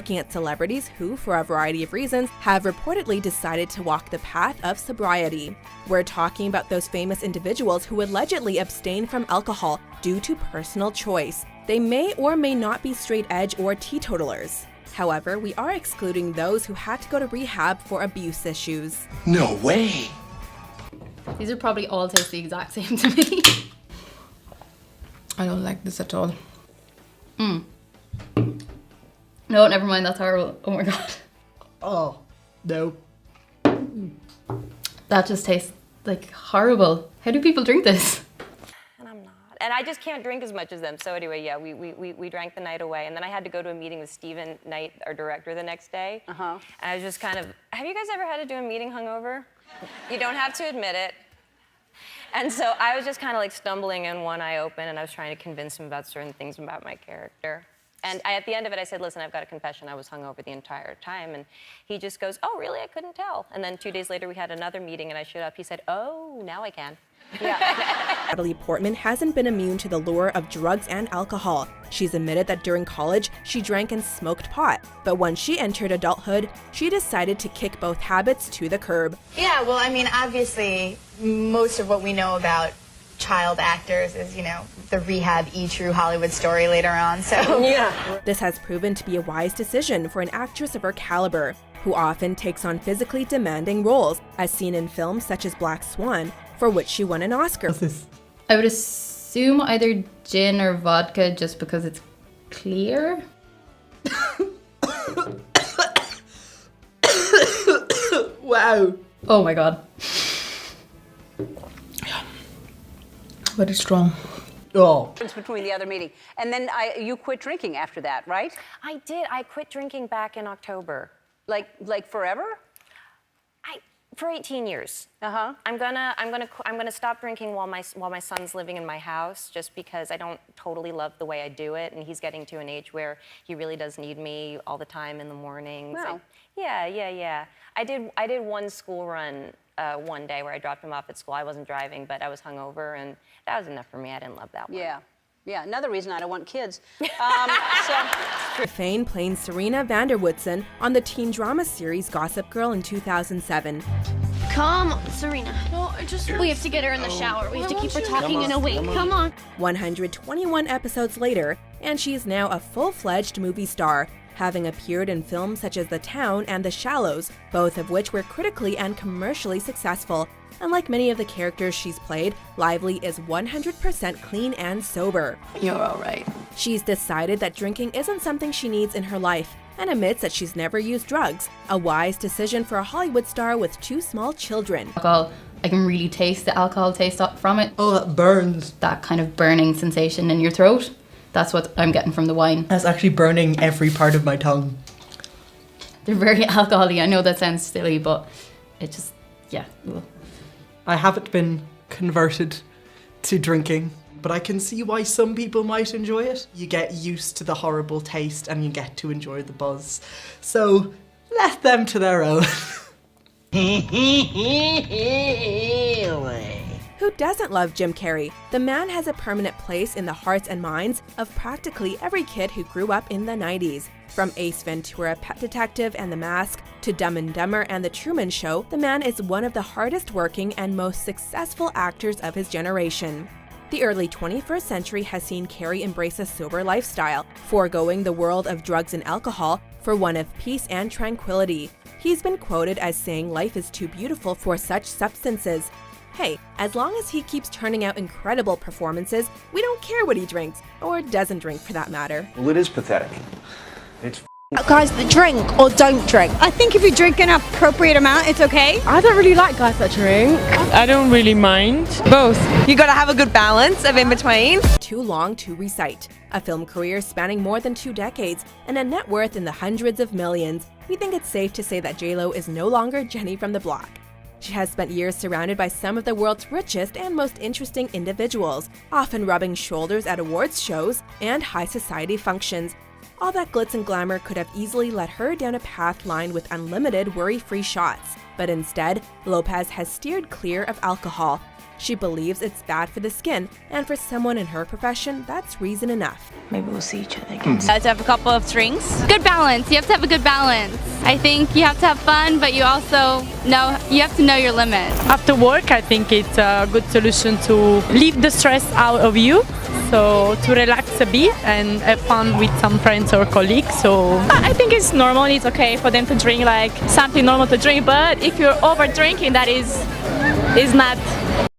Looking at celebrities who, for a variety of reasons, have reportedly decided to walk the path of sobriety. We're talking about those famous individuals who allegedly abstain from alcohol due to personal choice. They may or may not be straight edge or teetotalers. However, we are excluding those who had to go to rehab for abuse issues. No way! These are probably all taste the exact same to me. I don't like this at all. No, never mind, that's horrible. Oh my god. Oh, no. That just tastes like horrible. How do people drink this? And I'm not. And I just can't drink as much as them. So anyway, yeah, we drank the night away. And then I had to go to a meeting with Stephen Knight, our director, the next day. And I was just kind of, have you guys ever had to do a meeting hungover? You don't have to admit it. And so I was just kind of like stumbling in one eye open, and I was trying to convince him about certain things about my character. And at the end of it, I said, listen, I've got a confession. I was hungover the entire time. And he just goes, oh, really? I couldn't tell. And then 2 days later, we had another meeting, and I showed up. He said, oh, now I can. Yeah. Natalie Portman hasn't been immune to the lure of drugs and alcohol. She's admitted that during college, she drank and smoked pot. But when she entered adulthood, she decided to kick both habits to the curb. Yeah, well, I mean, obviously, most of what we know about child actors is, you know, the rehab true Hollywood story later on, so. Yeah. This has proven to be a wise decision for an actress of her caliber, who often takes on physically demanding roles, as seen in films such as Black Swan, for which she won an Oscar. What's this? I would assume either gin or vodka just because it's clear. Wow. Oh my god. But it's strong. Oh. Between the other meeting. And then you quit drinking after that, right? I did. I quit drinking back in October. Like forever? For 18 years. I'm gonna stop drinking while my son's living in my house, just because I don't totally love the way I do it, and he's getting to an age where he really does need me all the time in the mornings. Wow. Yeah. I did one school run one day where I dropped him off at school. I wasn't driving, but I was hungover, and that was enough for me. I didn't love that one. Yeah. Another reason I don't want kids. Fane playing Serena Vanderwoodson on the teen drama series Gossip Girl in 2007. Come on, Serena. No, we have to get her in the shower. We have to keep her talking and awake. Come on. 121 episodes later, and she is now a full-fledged movie star, having appeared in films such as The Town and The Shallows, both of which were critically and commercially successful. Unlike many of the characters she's played, Lively is 100% clean and sober. You're alright. She's decided that drinking isn't something she needs in her life, and admits that she's never used drugs, a wise decision for a Hollywood star with 2 small children. Alcohol, I can really taste the alcohol taste from it. Oh, that burns. That kind of burning sensation in your throat. That's what I'm getting from the wine. That's actually burning every part of my tongue. They're very alcohol-y. I know that sounds silly, but it just, yeah. Ugh. I haven't been converted to drinking, but I can see why some people might enjoy it. You get used to the horrible taste and you get to enjoy the buzz. So, let them to their own. Who doesn't love Jim Carrey? The man has a permanent place in the hearts and minds of practically every kid who grew up in the 90s. From Ace Ventura, Pet Detective and The Mask, to Dumb and Dumber and The Truman Show, the man is one of the hardest working and most successful actors of his generation. The early 21st century has seen Carrey embrace a sober lifestyle, foregoing the world of drugs and alcohol for one of peace and tranquility. He's been quoted as saying life is too beautiful for such substances. Hey, as long as he keeps turning out incredible performances, we don't care what he drinks, or doesn't drink for that matter. Well, it is pathetic. It's guys that drink or don't drink. I think if you drink an appropriate amount, it's okay. I don't really like guys that drink. I don't really mind. Both. You gotta have a good balance of in between. Too Long to Recite. A film career spanning more than 2 decades and a net worth in the hundreds of millions. We think it's safe to say that J-Lo is no longer Jenny from the block. She has spent years surrounded by some of the world's richest and most interesting individuals, often rubbing shoulders at awards shows and high society functions. All that glitz and glamour could have easily led her down a path lined with unlimited worry-free shots. But instead, Lopez has steered clear of alcohol. She believes it's bad for the skin, and for someone in her profession, that's reason enough. Maybe we'll see each other again. To have a couple of drinks. Good balance. You have to have a good balance. I think you have to have fun, but you also you have to know your limit. After work, I think it's a good solution to leave the stress out of you. So to relax a bit and have fun with some friends or colleagues. So I think it's normal. It's okay for them to drink like something normal to drink. But if you're over drinking, that is not